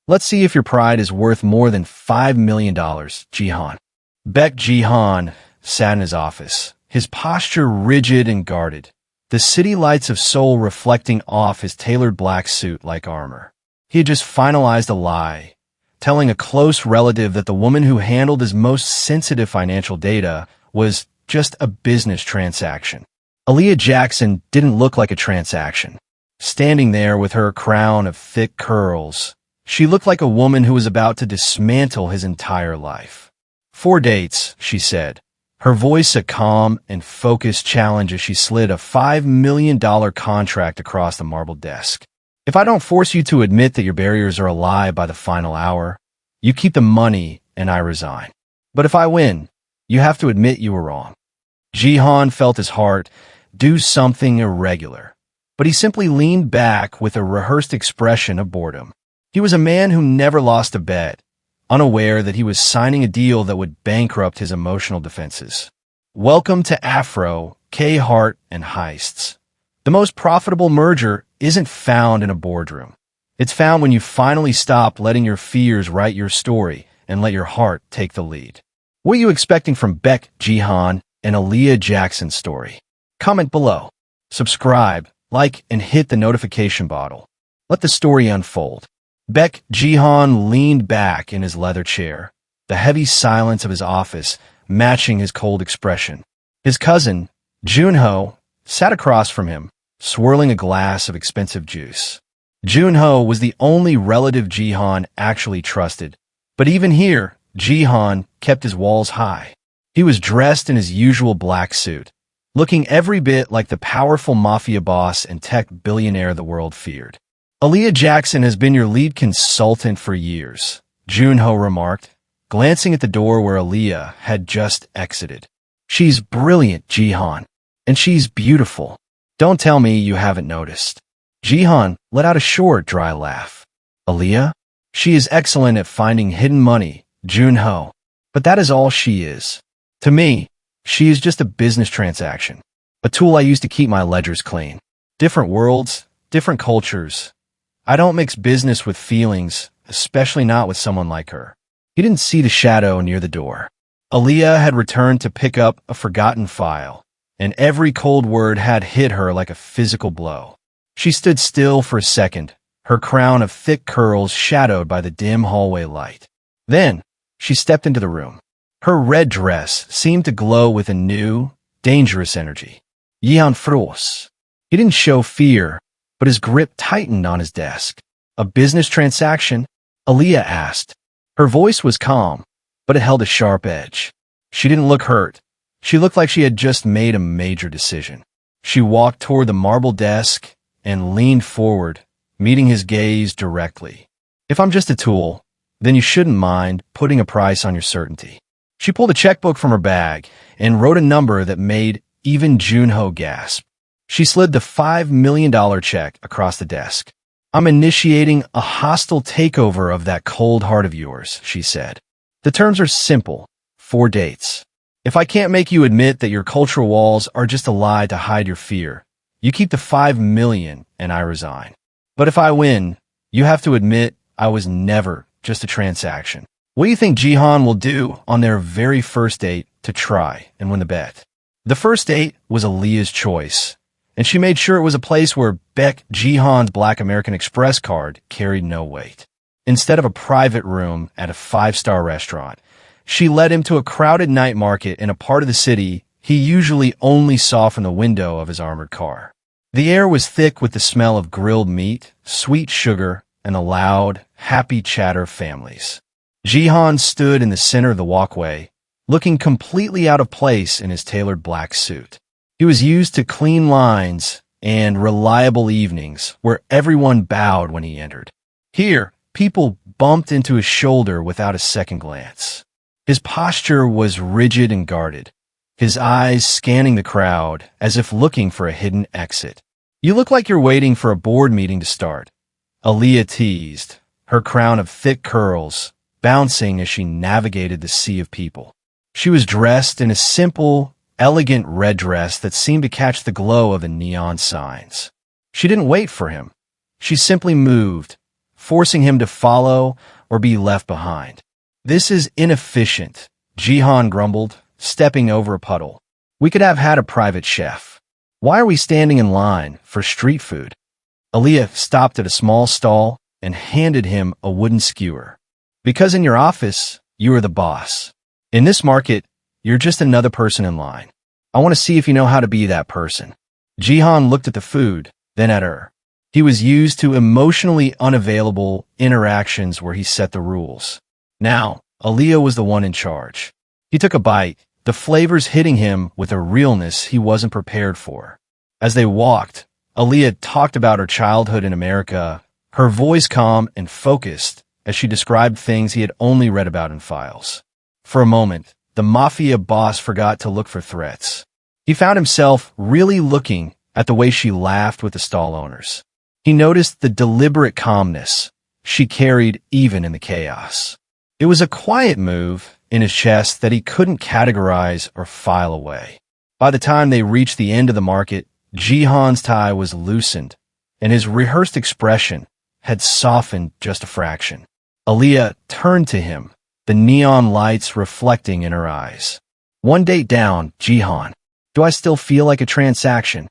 Let's see if your pride is worth more than $5 million, Jihan. Baek Jihan sat in his office, his posture rigid and guarded, the city lights of Seoul reflecting off his tailored black suit like armor. He had just finalized a lie, telling a close relative that the woman who handled his most sensitive financial data was just a business transaction. Aaliyah Jackson didn't look like a transaction. Standing there with her crown of thick curls, she looked like a woman who was about to dismantle his entire life. 4 dates, she said, her voice a calm and focused challenge as she slid a $5 million contract across the marble desk. If I don't force you to admit that your barriers are a lie by the final hour, you keep the money and I resign. But if I win, you have to admit you were wrong. Jihan felt his heart do something irregular, but he simply leaned back with a rehearsed expression of boredom. He was a man who never lost a bet, unaware that he was signing a deal that would bankrupt his emotional defenses. Welcome to Afro-K Heart and Heists. The most profitable merger isn't found in a boardroom. It's found when you finally stop letting your fears write your story and let your heart take the lead. What are you expecting from Baek Jihan and Aaliyah Jackson's story? Comment below. Subscribe, like, and hit the notification bell. Let the story unfold. Baek Jihan leaned back in his leather chair, the heavy silence of his office matching his cold expression. His cousin, Junho, sat across from him, swirling a glass of expensive juice. Junho was the only relative Jihan actually trusted, but even here, Jihan kept his walls high. He was dressed in his usual black suit, looking every bit like the powerful Mafia boss and tech billionaire the world feared. Aaliyah Jackson has been your lead consultant for years, Junho remarked, glancing at the door where Aaliyah had just exited. She's brilliant, Jihan, and she's beautiful. Don't tell me you haven't noticed. Jihan let out a short, dry laugh. Aaliyah? She is excellent at finding hidden money, Junho, but that is all she is. To me, she is just a business transaction, a tool I use to keep my ledgers clean. Different worlds, different cultures. I don't mix business with feelings, especially not with someone like her. He didn't see the shadow near the door. Aaliyah had returned to pick up a forgotten file, and every cold word had hit her like a physical blow. She stood still for a second, her crown of thick curls shadowed by the dim hallway light. Then, she stepped into the room. Her red dress seemed to glow with a new, dangerous energy. Jihan froze. He didn't show fear, but his grip tightened on his desk. A business transaction? Aaliyah asked. Her voice was calm, but it held a sharp edge. She didn't look hurt. She looked like she had just made a major decision. She walked toward the marble desk and leaned forward, meeting his gaze directly. If I'm just a tool, then you shouldn't mind putting a price on your certainty. She pulled a checkbook from her bag and wrote a number that made even Junho gasp. She slid the $5 million check across the desk. I'm initiating a hostile takeover of that cold heart of yours, she said. The terms are simple. 4 dates. If I can't make you admit that your cultural walls are just a lie to hide your fear, you keep the $5 million and I resign. But if I win, you have to admit I was never just a transaction. What do you think Jihan will do on their very first date to try and win the bet? The first date was Aaliyah's choice, and she made sure it was a place where Baek Jihan's Black American Express card carried no weight. Instead of a private room at a 5-star restaurant, she led him to a crowded night market in a part of the city he usually only saw from the window of his armored car. The air was thick with the smell of grilled meat, sweet sugar, and the loud, happy chatter of families. Jihan stood in the center of the walkway, looking completely out of place in his tailored black suit. He was used to clean lines and reliable evenings where everyone bowed when he entered. Here, people bumped into his shoulder without a second glance. His posture was rigid and guarded, his eyes scanning the crowd as if looking for a hidden exit. You look like you're waiting for a board meeting to start, Aaliyah teased, her crown of thick curls bouncing as she navigated the sea of people. She was dressed in a simple, elegant red dress that seemed to catch the glow of the neon signs. She didn't wait for him. She simply moved, forcing him to follow or be left behind. "This is inefficient," Jihan grumbled, stepping over a puddle. "We could have had a private chef. Why are we standing in line for street food?" Aaliyah stopped at a small stall and handed him a wooden skewer. "Because in your office, you are the boss. In this market, you're just another person in line. I want to see if you know how to be that person." Jihan looked at the food, then at her. He was used to emotionally unavailable interactions where he set the rules. Now, Aaliyah was the one in charge. He took a bite, the flavors hitting him with a realness he wasn't prepared for. As they walked, Aaliyah talked about her childhood in America, her voice calm and focused as she described things he had only read about in files. For a moment, the Mafia boss forgot to look for threats. He found himself really looking at the way she laughed with the stall owners. He noticed the deliberate calmness she carried even in the chaos. It was a quiet move in his chest that he couldn't categorize or file away. By the time they reached the end of the market, Jihan's tie was loosened, and his rehearsed expression had softened just a fraction. Aaliyah turned to him, the neon lights reflecting in her eyes. "One date down, Jihan. Do I still feel like a transaction?"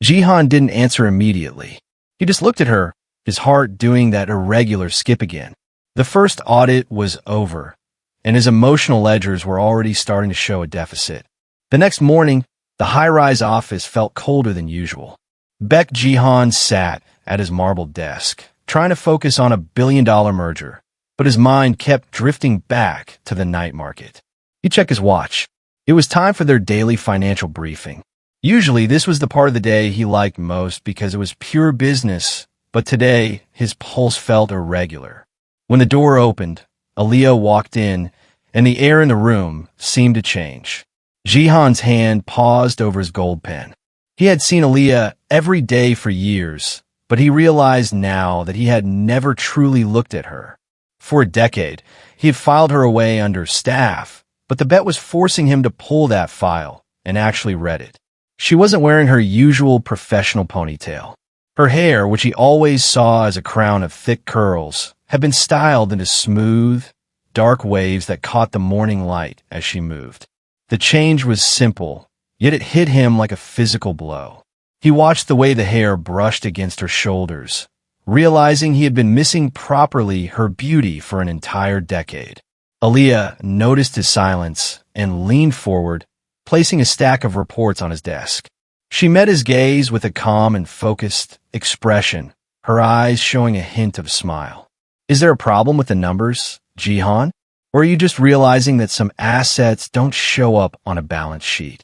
Jihan didn't answer immediately. He just looked at her, his heart doing that irregular skip again. The first audit was over, and his emotional ledgers were already starting to show a deficit. The next morning, the high-rise office felt colder than usual. Baek Jihan sat at his marble desk, trying to focus on a billion-dollar merger, but his mind kept drifting back to the night market. He checked his watch. It was time for their daily financial briefing. Usually, this was the part of the day he liked most because it was pure business, but today, his pulse felt irregular. When the door opened, Aaliyah walked in, and the air in the room seemed to change. Jihan's hand paused over his gold pen. He had seen Aaliyah every day for years, but he realized now that he had never truly looked at her. For a decade, he had filed her away under staff, but the bet was forcing him to pull that file and actually read it. She wasn't wearing her usual professional ponytail. Her hair, which he always saw as a crown of thick curls, had been styled into smooth, dark waves that caught the morning light as she moved. The change was simple, yet it hit him like a physical blow. He watched the way the hair brushed against her shoulders, realizing he had been missing properly her beauty for an entire decade. Aaliyah noticed his silence and leaned forward, placing a stack of reports on his desk. She met his gaze with a calm and focused expression, her eyes showing a hint of a smile. "Is there a problem with the numbers, Jihan? Or are you just realizing that some assets don't show up on a balance sheet?"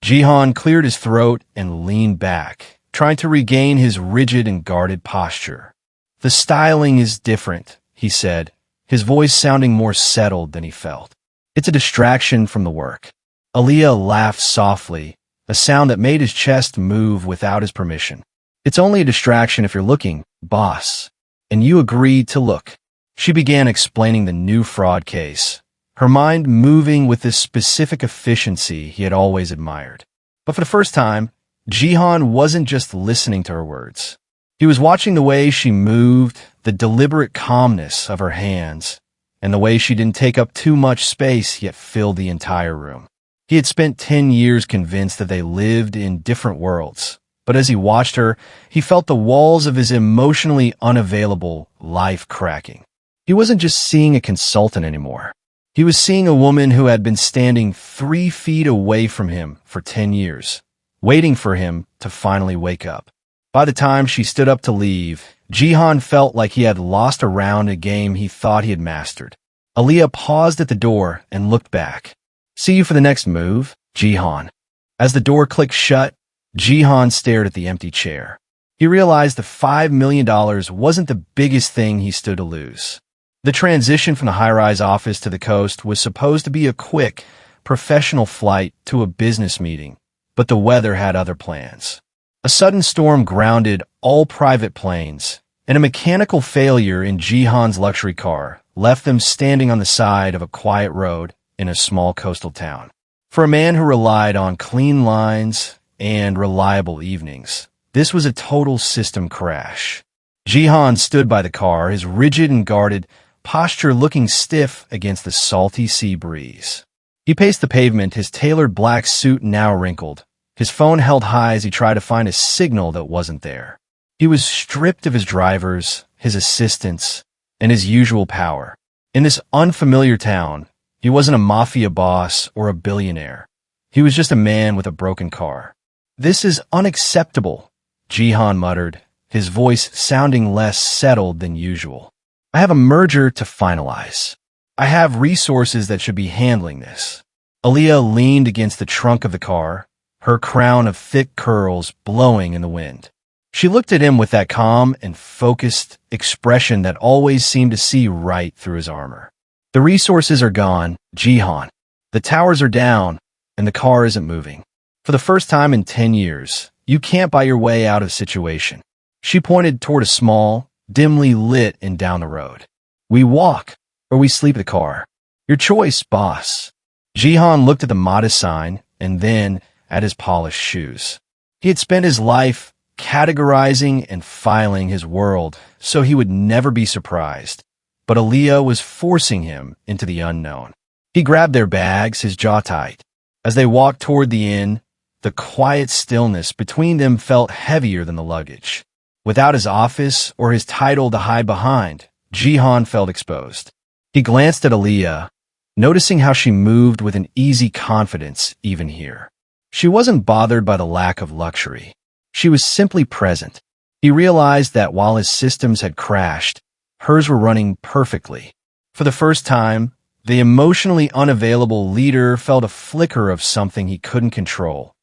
Jihan cleared his throat and leaned back, trying to regain his rigid and guarded posture. "The styling is different," he said, his voice sounding more settled than he felt. "It's a distraction from the work." Aaliyah laughed softly, a sound that made his chest move without his permission. "It's only a distraction if you're looking, boss. And you agreed to look." She began explaining the new fraud case, her mind moving with this specific efficiency he had always admired. But for the first time, Jihan wasn't just listening to her words. He was watching the way she moved, the deliberate calmness of her hands, and the way she didn't take up too much space yet filled the entire room. He had spent 10 years convinced that they lived in different worlds, but as he watched her, he felt the walls of his emotionally unavailable life cracking. He wasn't just seeing a consultant anymore. He was seeing a woman who had been standing 3 feet away from him for 10 years, waiting for him to finally wake up. By the time she stood up to leave, Jihan felt like he had lost a round in a game he thought he had mastered. Aaliyah paused at the door and looked back. "See you for the next move, Jihan." As the door clicked shut, Jihan stared at the empty chair. He realized the $5 million wasn't the biggest thing he stood to lose. The transition from the high-rise office to the coast was supposed to be a quick, professional flight to a business meeting, but the weather had other plans. A sudden storm grounded all private planes, and a mechanical failure in Jihan's luxury car left them standing on the side of a quiet road in a small coastal town. For a man who relied on clean lines and reliable evenings, this was a total system crash. Jihan stood by the car, his rigid and guarded posture looking stiff against the salty sea breeze. He paced the pavement, his tailored black suit now wrinkled, his phone held high as he tried to find a signal that wasn't there. He was stripped of his drivers, his assistants, and his usual power. In this unfamiliar town, he wasn't a mafia boss or a billionaire. He was just a man with a broken car. "This is unacceptable," Jihan muttered, his voice sounding less settled than usual. "I have a merger to finalize. I have resources that should be handling this." Aaliyah leaned against the trunk of the car, her crown of thick curls blowing in the wind. She looked at him with that calm and focused expression that always seemed to see right through his armor. "The resources are gone, Jihan. The towers are down, and the car isn't moving. For the first time in 10 years, you can't buy your way out of the situation." She pointed toward a small, dimly lit inn down the road. "We walk, or we sleep in the car. Your choice, boss." Jihan looked at the modest sign, and then at his polished shoes. He had spent his life categorizing and filing his world so he would never be surprised. But Aaliyah was forcing him into the unknown. He grabbed their bags, his jaw tight. As they walked toward the inn, the quiet stillness between them felt heavier than the luggage. Without his office or his title to hide behind, Jihan felt exposed. He glanced at Aaliyah, noticing how she moved with an easy confidence even here. She wasn't bothered by the lack of luxury. She was simply present. He realized that while his systems had crashed, hers were running perfectly. For the first time, the emotionally unavailable leader felt a flicker of something he couldn't control,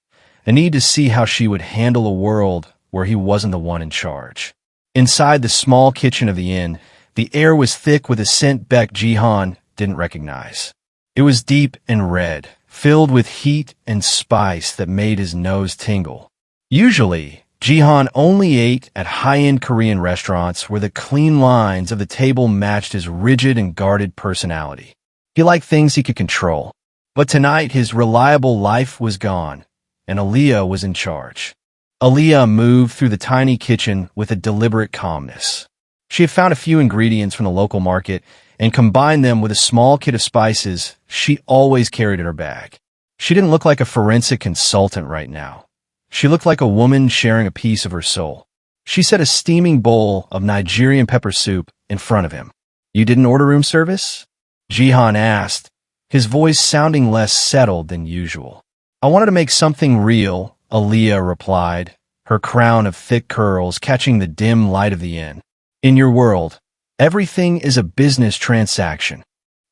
a need to see how she would handle a world where he wasn't the one in charge. Inside the small kitchen of the inn, the air was thick with a scent Beck Jihan didn't recognize. It was deep and red, filled with heat and spice that made his nose tingle. Usually, Jihan only ate at high-end Korean restaurants where the clean lines of the table matched his rigid and guarded personality. He liked things he could control. But tonight, his reliable life was gone, and Aaliyah was in charge. Aaliyah moved through the tiny kitchen with a deliberate calmness. She had found a few ingredients from the local market and combined them with a small kit of spices she always carried in her bag. She didn't look like a forensic consultant right now. She looked like a woman sharing a piece of her soul. She set a steaming bowl of Nigerian pepper soup in front of him. "You didn't order room service?" Jihan asked, his voice sounding less settled than usual. "I wanted to make something real," Aaliyah replied, her crown of thick curls catching the dim light of the inn. "In your world, everything is a business transaction.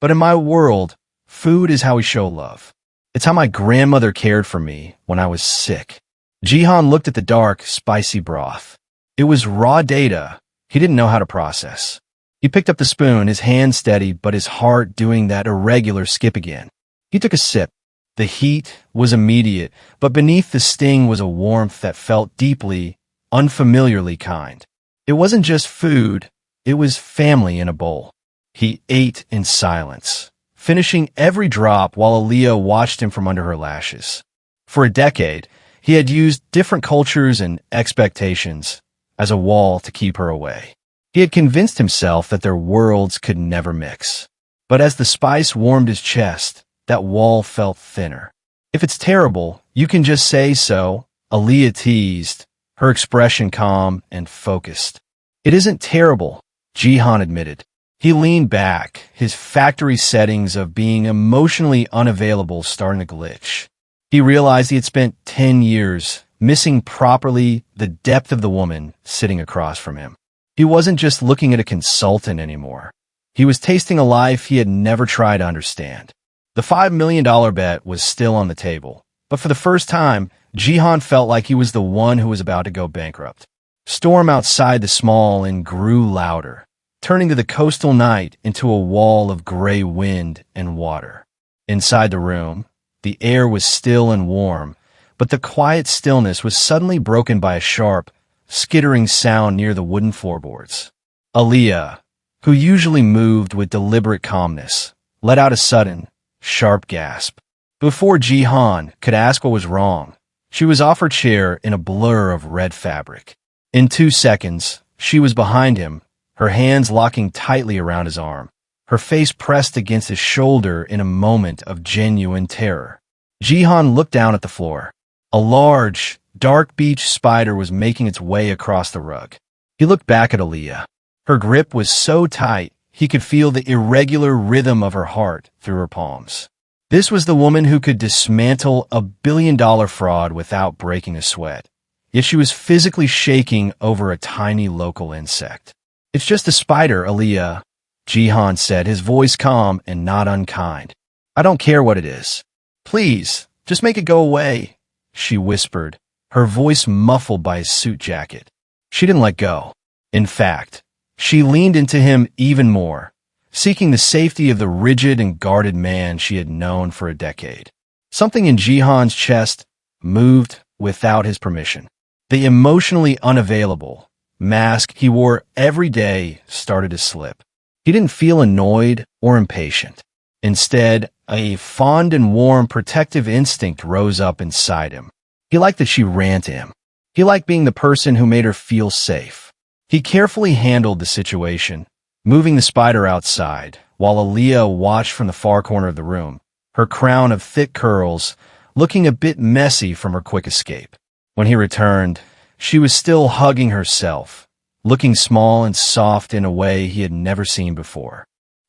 But in my world, food is how we show love. It's how my grandmother cared for me when I was sick." Jihan looked at the dark, spicy broth. It was raw data he didn't know how to process. He picked up the spoon, his hand steady, but his heart doing that irregular skip again. He took a sip. The heat was immediate, but beneath the sting was a warmth that felt deeply, unfamiliarly kind. It wasn't just food, it was family in a bowl. He ate in silence, finishing every drop while Aaliyah watched him from under her lashes. For a decade, he had used different cultures and expectations as a wall to keep her away. He had convinced himself that their worlds could never mix. But as the spice warmed his chest, that wall felt thinner. "If it's terrible, you can just say so," Aaliyah teased, her expression calm and focused. "It isn't terrible," Jihan admitted. He leaned back, his factory settings of being emotionally unavailable starting to glitch. He realized he had spent 10 years missing properly the depth of the woman sitting across from him. He wasn't just looking at a consultant anymore. He was tasting a life he had never tried to understand. The $5 million bet was still on the table, but for the first time, Jihan felt like he was the one who was about to go bankrupt. Storm outside the small inn grew louder, turning to the coastal night into a wall of gray wind and water. Inside the room, the air was still and warm, but the quiet stillness was suddenly broken by a sharp, skittering sound near the wooden floorboards. Aaliyah, who usually moved with deliberate calmness, let out a sudden, sharp gasp. Before Jihan could ask what was wrong, she was off her chair in a blur of red fabric. In 2 seconds, She was behind him, her hands locking tightly around his arm, her face pressed against his shoulder in a moment of genuine terror. Jihan looked down at the floor. A large, dark beach spider was making its way across the rug. He looked back at Aaliyah. Her grip was so tight, he could feel the irregular rhythm of her heart through her palms. This was the woman who could dismantle a billion-dollar fraud without breaking a sweat. Yet she was physically shaking over a tiny local insect. "It's just a spider, Aaliyah," Jihan said, his voice calm and not unkind. "I don't care what it is. Please, just make it go away," she whispered, her voice muffled by his suit jacket. She didn't let go. In fact, she leaned into him even more, seeking the safety of the rigid and guarded man she had known for a decade. Something in Jihan's chest moved without his permission. The emotionally unavailable mask he wore every day started to slip. He didn't feel annoyed or impatient. Instead, a fond and warm protective instinct rose up inside him. He liked that she ran to him. He liked being the person who made her feel safe. He carefully handled the situation, moving the spider outside, while Aaliyah watched from the far corner of the room, her crown of thick curls looking a bit messy from her quick escape. When he returned, she was still hugging herself, looking small and soft in a way he had never seen before.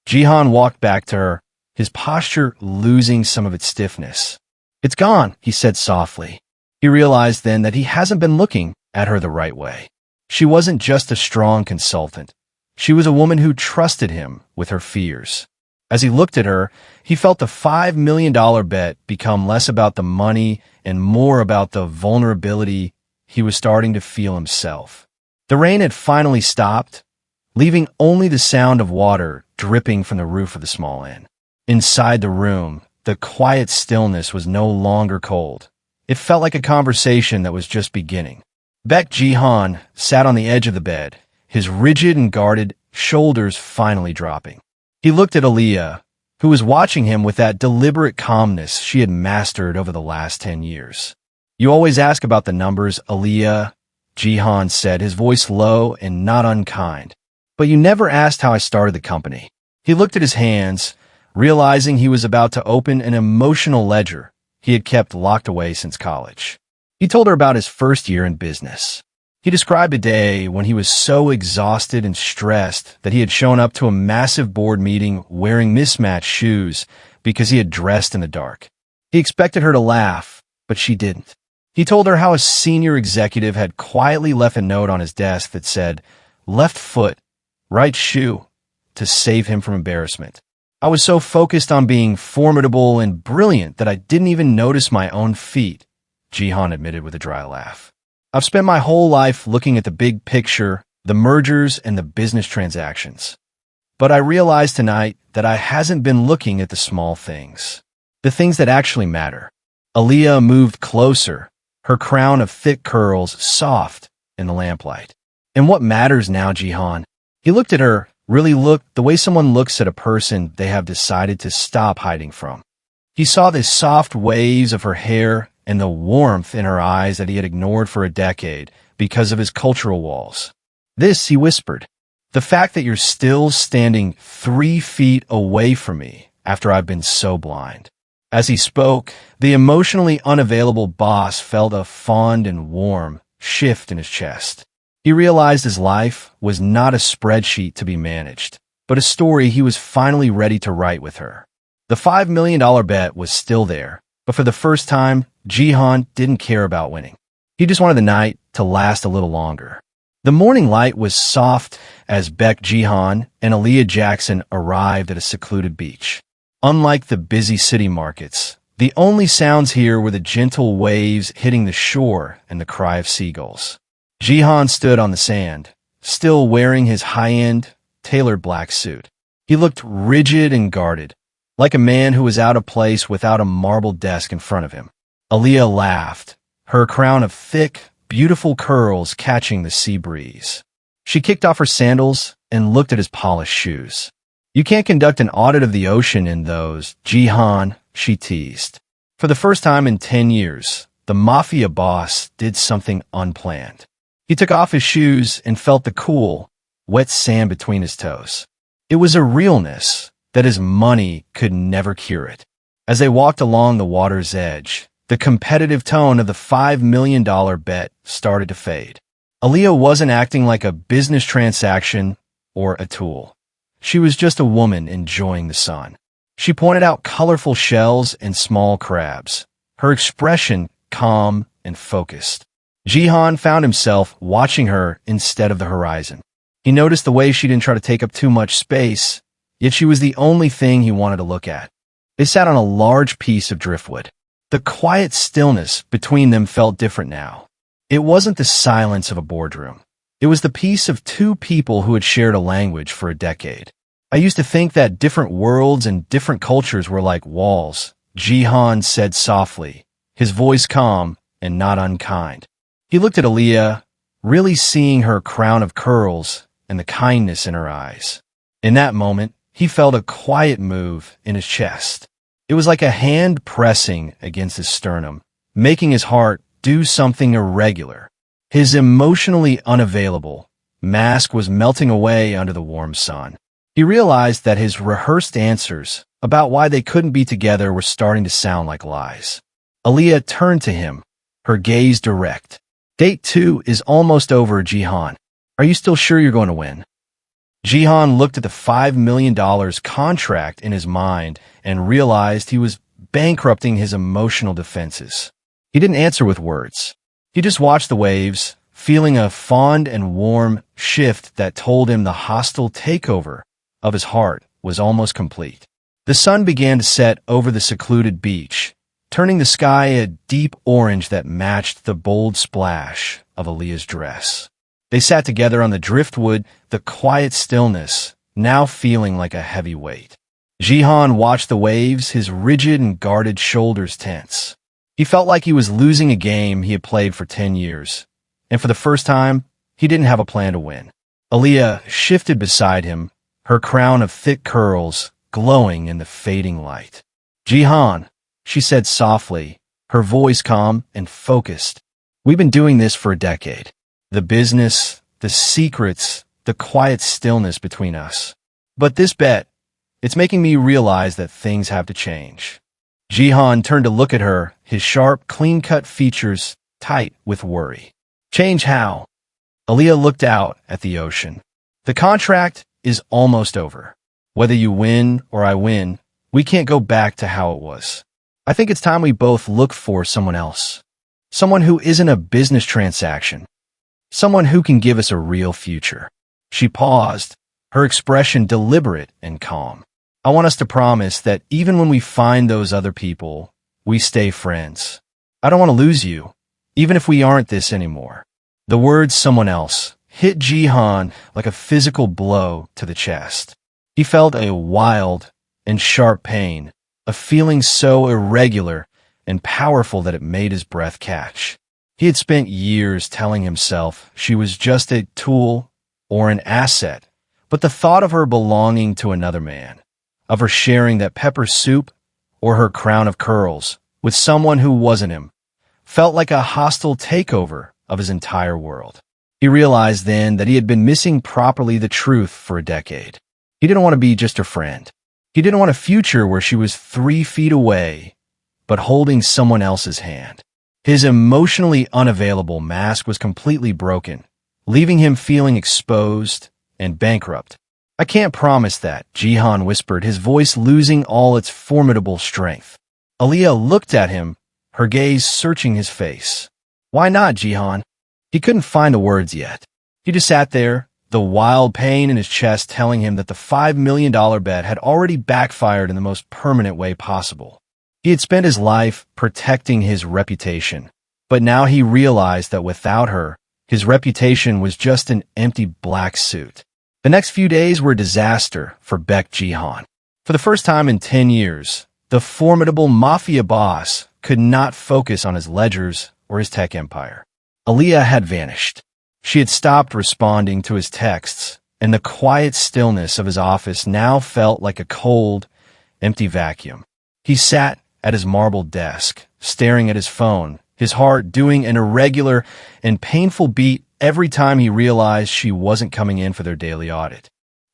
Jihan walked back to her, his posture losing some of its stiffness. "It's gone," he said softly. He realized then that he hasn't been looking at her the right way. She wasn't just a strong consultant. She was a woman who trusted him with her fears. As he looked at her, he felt the $5 million bet become less about the money and more about the vulnerability he was starting to feel himself. The rain had finally stopped, leaving only the sound of water dripping from the roof of the small inn. Inside the room, the quiet stillness was no longer cold. It felt like a conversation that was just beginning. Baek Jihan sat on the edge of the bed, his rigid and guarded shoulders finally dropping. He looked at Aaliyah, who was watching him with that deliberate calmness she had mastered over the last 10 years. "You always ask about the numbers, Aaliyah," Jihan said, his voice low and not unkind. "But you never asked how I started the company." He looked at his hands, realizing he was about to open an emotional ledger he had kept locked away since college. He told her about his first year in business. He described a day when he was so exhausted and stressed that he had shown up to a massive board meeting wearing mismatched shoes because he had dressed in the dark. He expected her to laugh, but she didn't. He told her how a senior executive had quietly left a note on his desk that said, "Left foot, right shoe," to save him from embarrassment. "I was so focused on being formidable and brilliant that I didn't even notice my own feet," Jihan admitted with a dry laugh. "I've spent my whole life looking at the big picture, the mergers and the business transactions. But I realized tonight that I hasn't been looking at the small things, the things that actually matter." Aaliyah moved closer, her crown of thick curls soft in the lamplight. "And what matters now, Jihan?" He looked at her, really looked the way someone looks at a person they have decided to stop hiding from. He saw the soft waves of her hair and the warmth in her eyes that he had ignored for a decade because of his cultural walls. "This," he whispered, "the fact that you're still standing 3 feet away from me after I've been so blind." As he spoke, the emotionally unavailable boss felt a fond and warm shift in his chest. He realized his life was not a spreadsheet to be managed, but a story he was finally ready to write with her. The $5 million bet was still there, but for the first time, Jihan didn't care about winning. He just wanted the night to last a little longer. The morning light was soft as Baek Jihan and Aaliyah Jackson arrived at a secluded beach. Unlike the busy city markets, the only sounds here were the gentle waves hitting the shore and the cry of seagulls. Jihan stood on the sand, still wearing his high-end, tailored black suit. He looked rigid and guarded, like a man who was out of place without a marble desk in front of him. Aaliyah laughed, her crown of thick, beautiful curls catching the sea breeze. She kicked off her sandals and looked at his polished shoes. "You can't conduct an audit of the ocean in those, Jihan," she teased. For the first time in 10 years, the Mafia boss did something unplanned. He took off his shoes and felt the cool, wet sand between his toes. It was a realness that his money could never cure it. As they walked along the water's edge, the competitive tone of the $5 million bet started to fade. Aaliyah wasn't acting like a business transaction or a tool. She was just a woman enjoying the sun. She pointed out colorful shells and small crabs, her expression calm and focused. Jihan found himself watching her instead of the horizon. He noticed the way she didn't try to take up too much space, yet she was the only thing he wanted to look at. They sat on a large piece of driftwood. The quiet stillness between them felt different now. It wasn't the silence of a boardroom. It was the peace of two people who had shared a language for a decade. I used to think that different worlds and different cultures were like walls, Jihan said softly, his voice calm and not unkind. He looked at Aaliyah, really seeing her crown of curls and the kindness in her eyes. In that moment, he felt a quiet move in his chest. It was like a hand pressing against his sternum, making his heart do something irregular. His emotionally unavailable mask was melting away under the warm sun. He realized that his rehearsed answers about why they couldn't be together were starting to sound like lies. Aaliyah turned to him, her gaze direct. Date 2 is almost over, Jihan. Are you still sure you're going to win? Jihan looked at the $5 million contract in his mind and realized he was bankrupting his emotional defenses. He didn't answer with words. He just watched the waves, feeling a fond and warm shift that told him the hostile takeover of his heart was almost complete. The sun began to set over the secluded beach, turning the sky a deep orange that matched the bold splash of Aaliyah's dress. They sat together on the driftwood, the quiet stillness now feeling like a heavy weight. Jihan watched the waves, his rigid and guarded shoulders tense. He felt like he was losing a game he had played for 10 years, and for the first time, he didn't have a plan to win. Aaliyah shifted beside him, her crown of thick curls glowing in the fading light. Jihan, she said softly, her voice calm and focused. We've been doing this for a decade. The business, the secrets, the quiet stillness between us. But this bet, it's making me realize that things have to change. Jihan turned to look at her, his sharp, clean-cut features tight with worry. Change how? Aaliyah looked out at the ocean. The contract is almost over. Whether you win or I win, we can't go back to how it was. I think it's time we both look for someone else. Someone who isn't a business transaction. Someone who can give us a real future. She paused, her expression deliberate and calm. I want us to promise that even when we find those other people, we stay friends. I don't want to lose you, even if we aren't this anymore. The word someone else hit Jihan like a physical blow to the chest. He felt a wild and sharp pain, a feeling so irregular and powerful that it made his breath catch. He had spent years telling himself she was just a tool or an asset, but the thought of her belonging to another man, of her sharing that pepper soup or her crown of curls with someone who wasn't him, felt like a hostile takeover of his entire world. He realized then that he had been missing properly the truth for a decade. He didn't want to be just her friend. He didn't want a future where she was 3 feet away, but holding someone else's hand. His emotionally unavailable mask was completely broken, leaving him feeling exposed and bankrupt. I can't promise that, Jihan whispered, his voice losing all its formidable strength. Aaliyah looked at him, her gaze searching his face. Why not, Jihan? He couldn't find the words yet. He just sat there, the wild pain in his chest telling him that the $5 million bet had already backfired in the most permanent way possible. He had spent his life protecting his reputation, but now he realized that without her, his reputation was just an empty black suit. The next few days were a disaster for Baek Jihan. For the first time in 10 years, the formidable Mafia boss could not focus on his ledgers or his tech empire. Aaliyah had vanished. She had stopped responding to his texts, and the quiet stillness of his office now felt like a cold, empty vacuum. He sat at his marble desk, staring at his phone, his heart doing an irregular and painful beat every time he realized she wasn't coming in for their daily audit.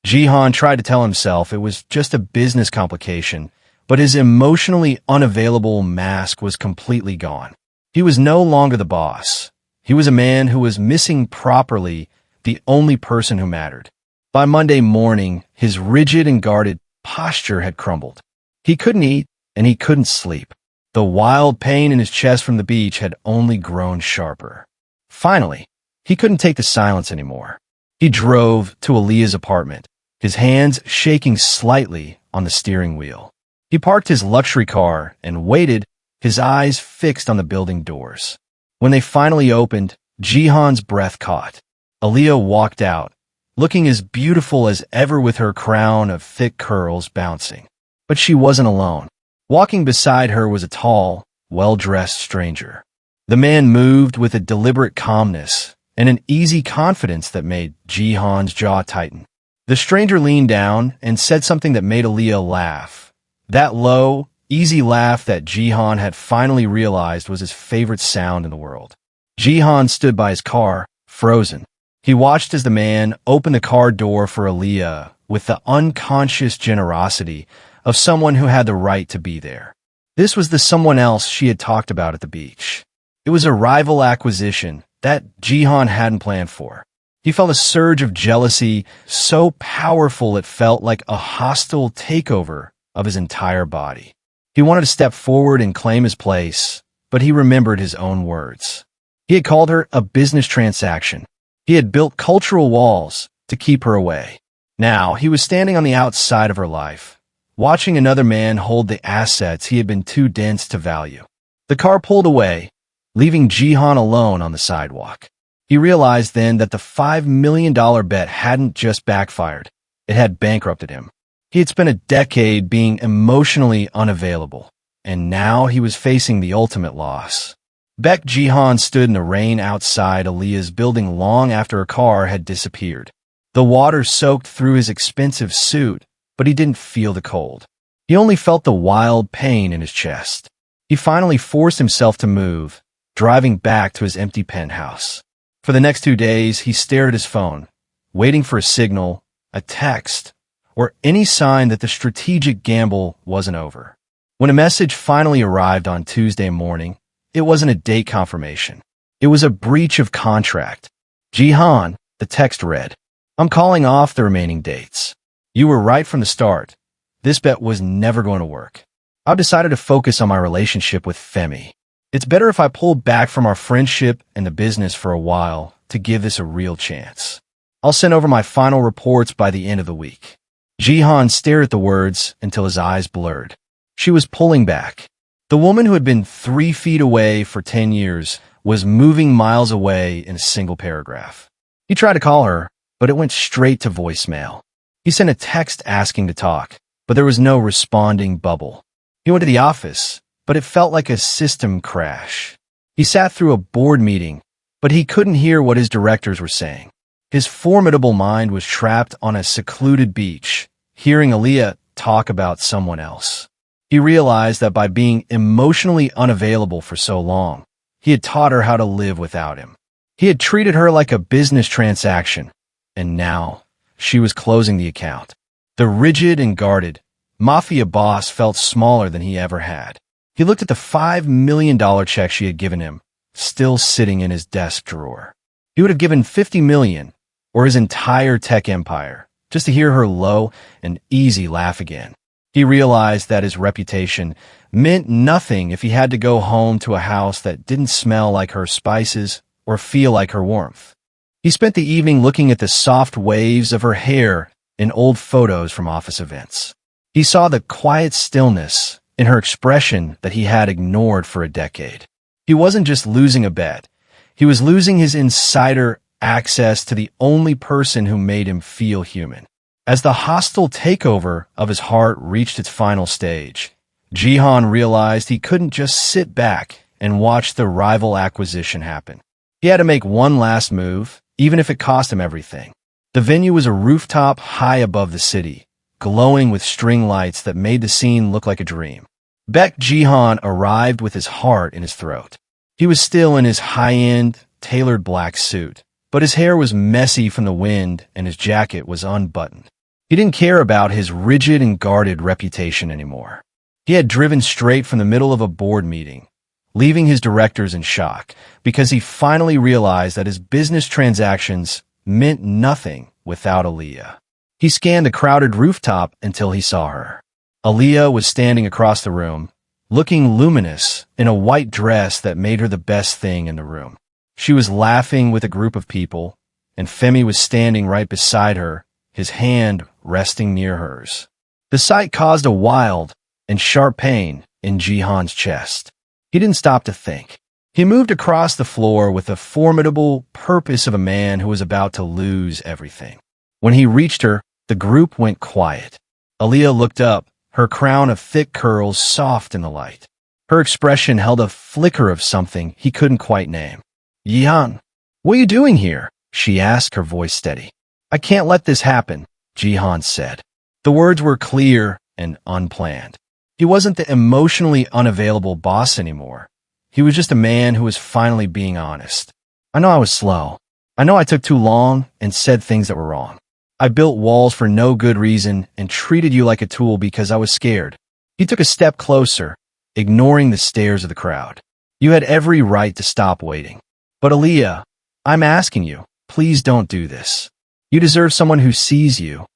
Jihan tried to tell himself it was just a business complication, but his emotionally unavailable mask was completely gone. He was no longer the boss. He was a man who was missing properly the only person who mattered. By Monday morning, his rigid and guarded posture had crumbled. He couldn't eat, and he couldn't sleep. The wild pain in his chest from the beach had only grown sharper. Finally, he couldn't take the silence anymore. He drove to Aaliyah's apartment, his hands shaking slightly on the steering wheel. He parked his luxury car and waited, his eyes fixed on the building doors. When they finally opened, Jihan's breath caught. Aaliyah walked out, looking as beautiful as ever with her crown of thick curls bouncing. But she wasn't alone. Walking beside her was a tall, well-dressed stranger. The man moved with a deliberate calmness and an easy confidence that made Jihan's jaw tighten. The stranger leaned down and said something that made Aaliyah laugh. That low, easy laugh that Jihan had finally realized was his favorite sound in the world. Jihan stood by his car, frozen. He watched as the man opened the car door for Aaliyah with the unconscious generosity of someone who had the right to be there. This was the someone else she had talked about at the beach. It was a rival acquisition that Jihan hadn't planned for. He felt a surge of jealousy so powerful it felt like a hostile takeover of his entire body. He wanted to step forward and claim his place, but he remembered his own words. He had called her a business transaction. He had built cultural walls to keep her away. Now he was standing on the outside of her life, watching another man hold the assets he had been too dense to value. The car pulled away, leaving Jihan alone on the sidewalk. He realized then that the $5 million bet hadn't just backfired, it had bankrupted him. He had spent a decade being emotionally unavailable, and now he was facing the ultimate loss. Jihan stood in the rain outside Aaliyah's building long after her car had disappeared. The water soaked through his expensive suit, but he didn't feel the cold. He only felt the wild pain in his chest. He finally forced himself to move, driving back to his empty penthouse. For the next 2 days, he stared at his phone, waiting for a signal, a text, or any sign that the strategic gamble wasn't over. When a message finally arrived on Tuesday morning, it wasn't a date confirmation. It was a breach of contract. Jihan, the text read, "I'm calling off the remaining dates. You were right from the start. This bet was never going to work. I've decided to focus on my relationship with Femi. It's better if I pull back from our friendship and the business for a while to give this a real chance. I'll send over my final reports by the end of the week." Jihan stared at the words until his eyes blurred. She was pulling back. The woman who had been 3 feet away for 10 years was moving miles away in a single paragraph. He tried to call her, but it went straight to voicemail. He sent a text asking to talk, but there was no responding bubble. He went to the office, but it felt like a system crash. He sat through a board meeting, but he couldn't hear what his directors were saying. His formidable mind was trapped on a secluded beach, hearing Aaliyah talk about someone else. He realized that by being emotionally unavailable for so long, he had taught her how to live without him. He had treated her like a business transaction, and now she was closing the account. The rigid and guarded Mafia boss felt smaller than he ever had. He looked at the $5 million check she had given him, still sitting in his desk drawer. He would have given $50 million, or his entire tech empire, just to hear her low and easy laugh again. He realized that his reputation meant nothing if he had to go home to a house that didn't smell like her spices or feel like her warmth. He spent the evening looking at the soft waves of her hair in old photos from office events. He saw the quiet stillness in her expression that he had ignored for a decade. He wasn't just losing a bet. He was losing his insider access to the only person who made him feel human. As the hostile takeover of his heart reached its final stage, Jihan realized he couldn't just sit back and watch the rival acquisition happen. He had to make one last move, even if it cost him everything. The venue was a rooftop high above the city, glowing with string lights that made the scene look like a dream. Jihan arrived with his heart in his throat. He was still in his high-end, tailored black suit, but his hair was messy from the wind and his jacket was unbuttoned. He didn't care about his rigid and guarded reputation anymore. He had driven straight from the middle of a board meeting, leaving his directors in shock because he finally realized that his business transactions meant nothing without Aaliyah. He scanned the crowded rooftop until he saw her. Aaliyah was standing across the room, looking luminous in a white dress that made her the best thing in the room. She was laughing with a group of people, and Femi was standing right beside her, his hand resting near hers. The sight caused a wild and sharp pain in Jihan's chest. He didn't stop to think. He moved across the floor with the formidable purpose of a man who was about to lose everything. When he reached her, the group went quiet. Aaliyah looked up, her crown of thick curls soft in the light. Her expression held a flicker of something he couldn't quite name. "Jihan, what are you doing here?" she asked, her voice steady. "I can't let this happen," Jihan said. The words were clear and unplanned. He wasn't the emotionally unavailable boss anymore. He was just a man who was finally being honest. "I know I was slow. I know I took too long and said things that were wrong. I built walls for no good reason and treated you like a tool because I was scared." He took a step closer, ignoring the stares of the crowd. "You had every right to stop waiting. But Aaliyah, I'm asking you, please don't do this. You deserve someone who sees you,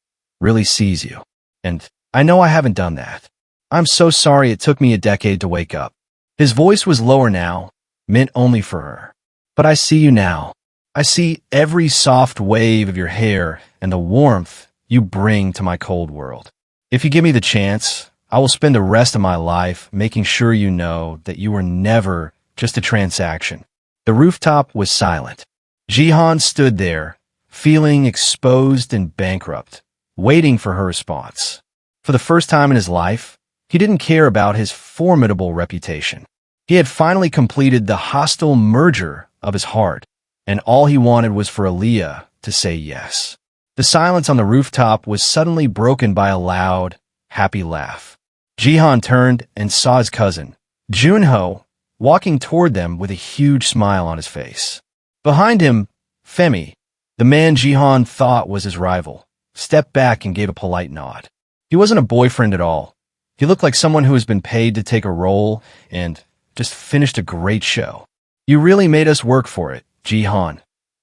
really sees you. And I know I haven't done that. I'm so sorry it took me a decade to wake up." His voice was lower now, meant only for her. "But I see you now. I see every soft wave of your hair and the warmth you bring to my cold world. If you give me the chance, I will spend the rest of my life making sure you know that you were never just a transaction." The rooftop was silent. Jihan stood there, feeling exposed and bankrupt, waiting for her response. For the first time in his life, he didn't care about his formidable reputation. He had finally completed the hostile merger of his heart, and all he wanted was for Aaliyah to say yes. The silence on the rooftop was suddenly broken by a loud, happy laugh. Jihan turned and saw his cousin, Junho, walking toward them with a huge smile on his face. Behind him, Femi, the man Jihan thought was his rival, stepped back and gave a polite nod. He wasn't a boyfriend at all. He looked like someone who has been paid to take a role and just finished a great show. "You really made us work for it, Jihan,"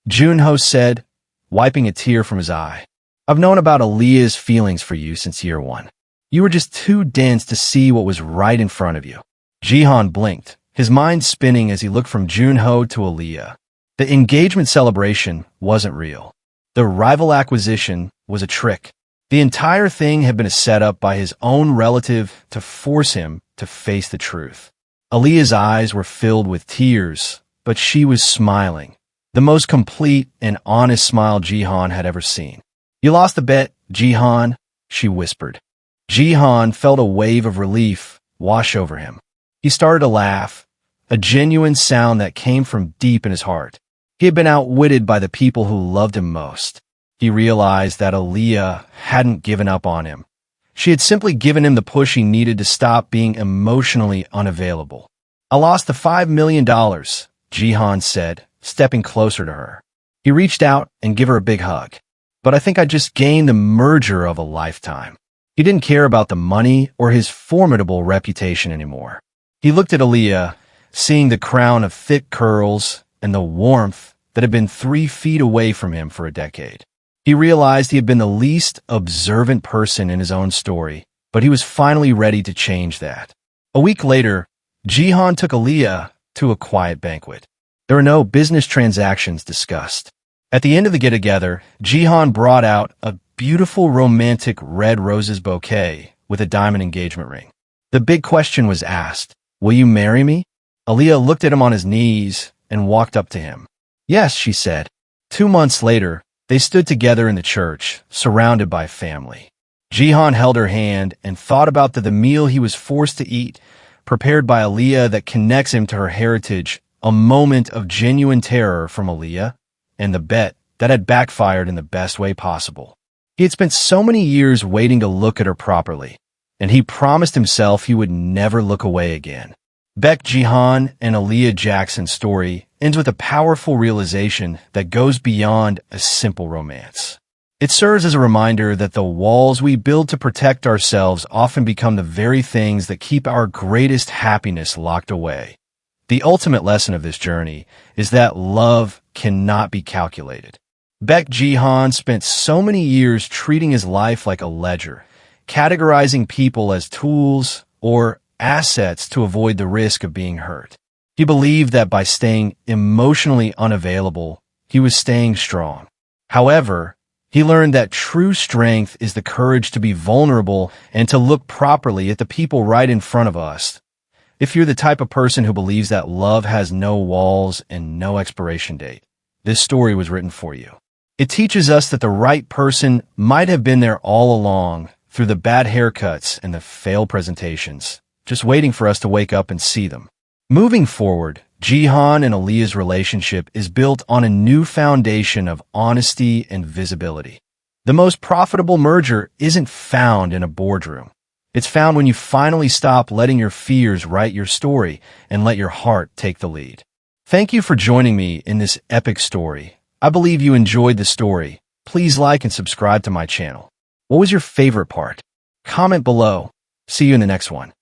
Junho said, wiping a tear from his eye. "I've known about Aaliyah's feelings for you since year one. You were just too dense to see what was right in front of you." Jihan blinked, his mind spinning as he looked from Junho to Aaliyah. The engagement celebration wasn't real. The rival acquisition was a trick. The entire thing had been a setup by his own relative to force him to face the truth. Aaliyah's eyes were filled with tears, but she was smiling, the most complete and honest smile Jihan had ever seen. "You lost the bet, Jihan," she whispered. Jihan felt a wave of relief wash over him. He started to laugh, a genuine sound that came from deep in his heart. He had been outwitted by the people who loved him most. He realized that Aaliyah hadn't given up on him. She had simply given him the push he needed to stop being emotionally unavailable. "I lost the $5 million, Jihan said, stepping closer to her. He reached out and gave her a big hug. "But I think I just gained the merger of a lifetime." He didn't care about the money or his formidable reputation anymore. He looked at Aaliyah, seeing the crown of thick curls and the warmth that had been 3 feet away from him for a decade. He realized he had been the least observant person in his own story, but he was finally ready to change that. A week later, Jihan took Aaliyah to a quiet banquet. There were no business transactions discussed. At the end of the get-together, Jihan brought out a beautiful romantic red roses bouquet with a diamond engagement ring. The big question was asked, "Will you marry me?" Aaliyah looked at him on his knees and walked up to him. "Yes," she said. 2 months later, they stood together in the church, surrounded by family. Jihan held her hand and thought about the meal he was forced to eat, prepared by Aaliyah that connects him to her heritage, a moment of genuine terror from Aaliyah, and the bet that had backfired in the best way possible. He had spent so many years waiting to look at her properly, and he promised himself he would never look away again. Baek Ji-han and Aaliyah Jackson's story ends with a powerful realization that goes beyond a simple romance. It serves as a reminder that the walls we build to protect ourselves often become the very things that keep our greatest happiness locked away. The ultimate lesson of this journey is that love cannot be calculated. Baek Ji-han spent so many years treating his life like a ledger, categorizing people as tools or assets to avoid the risk of being hurt. He believed that by staying emotionally unavailable, he was staying strong. However, he learned that true strength is the courage to be vulnerable and to look properly at the people right in front of us. If you're the type of person who believes that love has no walls and no expiration date, this story was written for you. It teaches us that the right person might have been there all along through the bad haircuts and the failed presentations, just waiting for us to wake up and see them. Moving forward, Ji-han and Aaliyah's relationship is built on a new foundation of honesty and visibility. The most profitable merger isn't found in a boardroom. It's found when you finally stop letting your fears write your story and let your heart take the lead. Thank you for joining me in this epic story. I believe you enjoyed the story. Please like and subscribe to my channel. What was your favorite part? Comment below. See you in the next one.